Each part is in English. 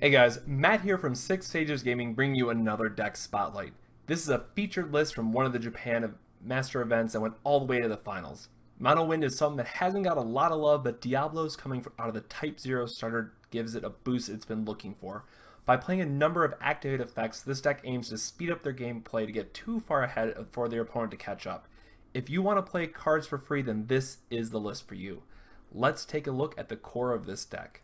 Hey guys, Matt here from Six Sages Gaming bringing you another deck spotlight. This is a featured list from one of the Japan Master events that went all the way to the finals. Mono Wind is something that hasn't got a lot of love, but Diablos coming out of the Type 0 starter gives it a boost it's been looking for. By playing a number of activated effects, this deck aims to speed up their gameplay to get too far ahead for their opponent to catch up. If you want to play cards for free, then this is the list for you. Let's take a look at the core of this deck.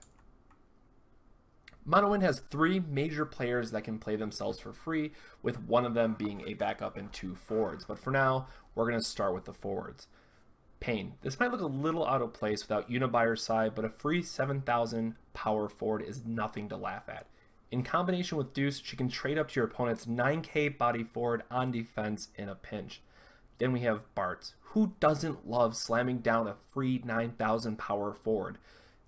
Mono Wind has three major players that can play themselves for free, with one of them being a backup and two forwards. But for now, we're going to start with the forwards. Paine. This might look a little out of place without Una by her side, but a free 7,000 power forward is nothing to laugh at. In combination with Deuce, she can trade up to your opponent's 9k body forward on defense in a pinch. Then we have Bartz. Who doesn't love slamming down a free 9,000 power forward?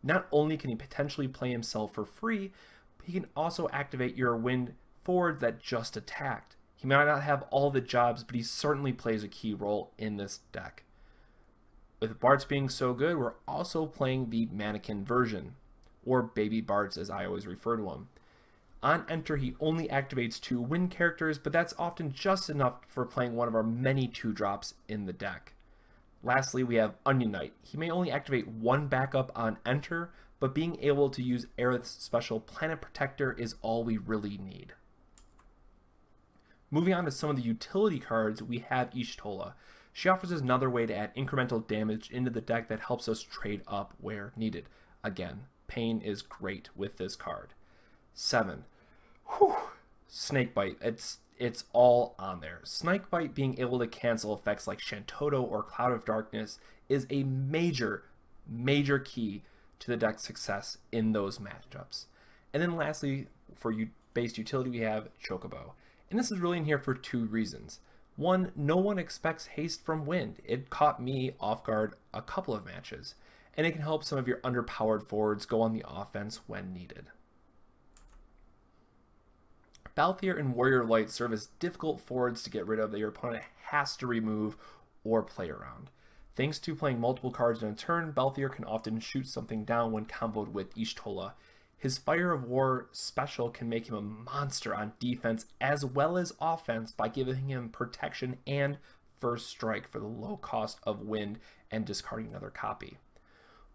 Not only can he potentially play himself for free, but he can also activate your wind forwards that just attacked. He might not have all the jobs, but he certainly plays a key role in this deck. With Bartz being so good, we're also playing the mannequin version, or Baby Bartz as I always refer to him. On enter, he only activates two wind characters, but that's often just enough for playing one of our many 2-drops in the deck. Lastly, we have Onion Knight. He may only activate one backup on enter, but being able to use Aerith's special Planet Protector is all we really need. Moving on to some of the utility cards, we have Y'shtola. She offers us another way to add incremental damage into the deck that helps us trade up where needed. Again, Paine is great with this card. 7. Snakebite. It's all on there. Snakebite being able to cancel effects like Shantoto or Cloud of Darkness is a major key to the deck's success in those matchups. And then lastly, for base utility, we have Chocobo. And this is really in here for two reasons. One, no one expects haste from wind. It caught me off guard a couple of matches. And it can help some of your underpowered forwards go on the offense when needed. Balthier and Warrior Light serve as difficult forwards to get rid of that your opponent has to remove or play around. Thanks to playing multiple cards in a turn, Balthier can often shoot something down when comboed with Y'shtola. His Fire of War special can make him a monster on defense as well as offense by giving him protection and first strike for the low cost of wind and discarding another copy.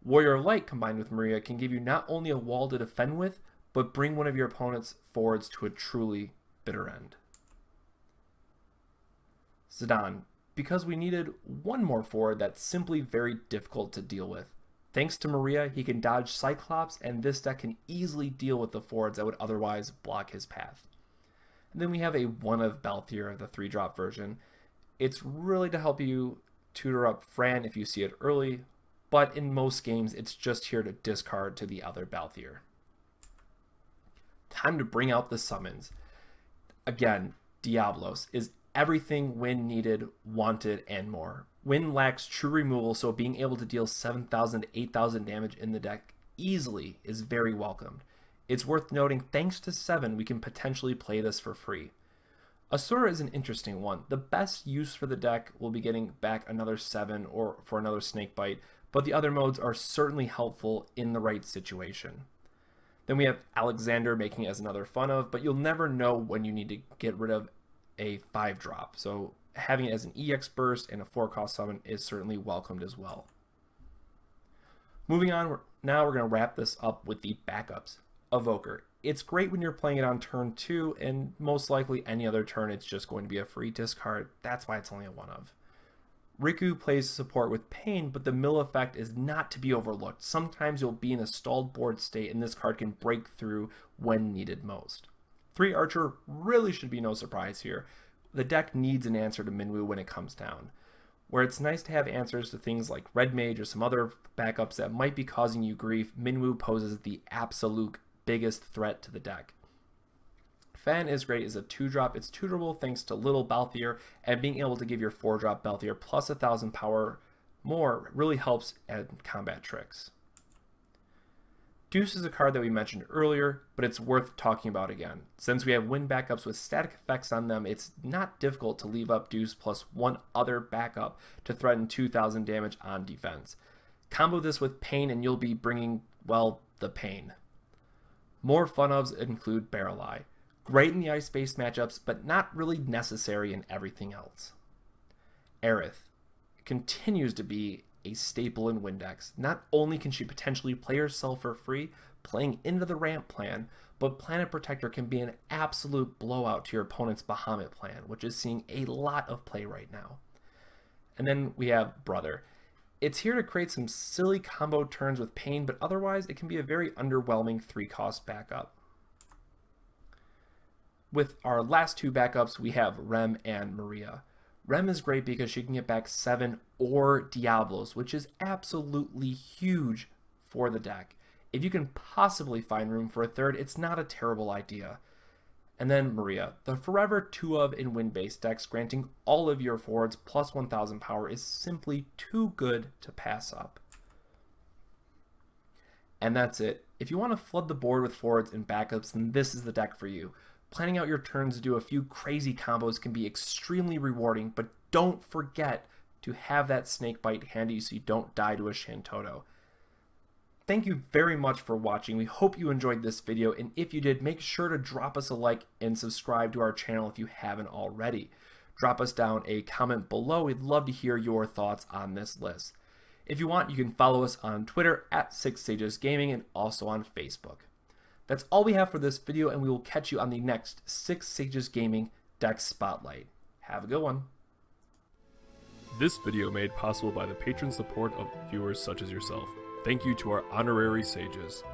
Warrior Light combined with Maria can give you not only a wall to defend with, but bring one of your opponent's forwards to a truly bitter end. Zidane. Because we needed one more forward that's simply very difficult to deal with. Thanks to Maria, he can dodge Cyclops, and this deck can easily deal with the forwards that would otherwise block his path. And then we have a 1 of Balthier, the 3-drop version. It's really to help you tutor up Fran if you see it early, but in most games it's just here to discard to the other Balthier. Time to bring out the summons. Again, Diablos is everything Wind needed, wanted, and more. Wind lacks true removal, so being able to deal 7,000 to 8,000 damage in the deck easily is very welcomed. It's worth noting, thanks to 7, we can potentially play this for free. Asura is an interesting one. The best use for the deck will be getting back another 7 or for another Snakebite, but the other modes are certainly helpful in the right situation. Then we have Alexander making it as another fun of, but you'll never know when you need to get rid of a 5-drop. So having it as an EX burst and a 4-cost summon is certainly welcomed as well. Moving on, now we're going to wrap this up with the backups. Evoker. It's great when you're playing it on turn 2, and most likely any other turn it's just going to be a free discard. That's why it's only a 1 of. Rikku plays support with Paine, but the mill effect is not to be overlooked. Sometimes you'll be in a stalled board state and this card can break through when needed most. 3 Archer really should be no surprise here. The deck needs an answer to Minwu when it comes down. Where it's nice to have answers to things like Red Mage or some other backups that might be causing you grief, Minwu poses the absolute biggest threat to the deck. Fan is great as a 2-drop. It's tutorable thanks to Little Balthier, and being able to give your 4-drop Balthier plus 1,000 power more really helps at combat tricks. Deuce is a card that we mentioned earlier, but it's worth talking about again. Since we have wind backups with static effects on them, it's not difficult to leave up Deuce plus one other backup to threaten 2,000 damage on defense. Combo this with Paine and you'll be bringing, well, the pain. More fun-ofs include Baralai. Great in the ice-based matchups, but not really necessary in everything else. Aerith continues to be a staple in Windex. Not only can she potentially play herself for free, playing into the ramp plan, but Planet Protector can be an absolute blowout to your opponent's Bahamut plan, which is seeing a lot of play right now. And then we have Brother. It's here to create some silly combo turns with Paine, but otherwise it can be a very underwhelming 3-cost backup. With our last 2 backups, we have Rem and Maria. Rem is great because she can get back 7 or Diablos, which is absolutely huge for the deck. If you can possibly find room for a 3rd, it's not a terrible idea. And then Maria, the forever 2-of in win-based decks, granting all of your forwards plus 1000 power is simply too good to pass up. And that's it. If you want to flood the board with forwards and backups, then this is the deck for you. Planning out your turns to do a few crazy combos can be extremely rewarding, but don't forget to have that snake bite handy so you don't die to a Shantoto. Thank you very much for watching. We hope you enjoyed this video, and if you did, make sure to drop us a like and subscribe to our channel if you haven't already. Drop us down a comment below. We'd love to hear your thoughts on this list. If you want, you can follow us on Twitter at 6sages Gaming and also on Facebook. That's all we have for this video, and we will catch you on the next 6 Sages Gaming Deck Spotlight. Have a good one. This video made possible by the patron support of viewers such as yourself. Thank you to our honorary sages.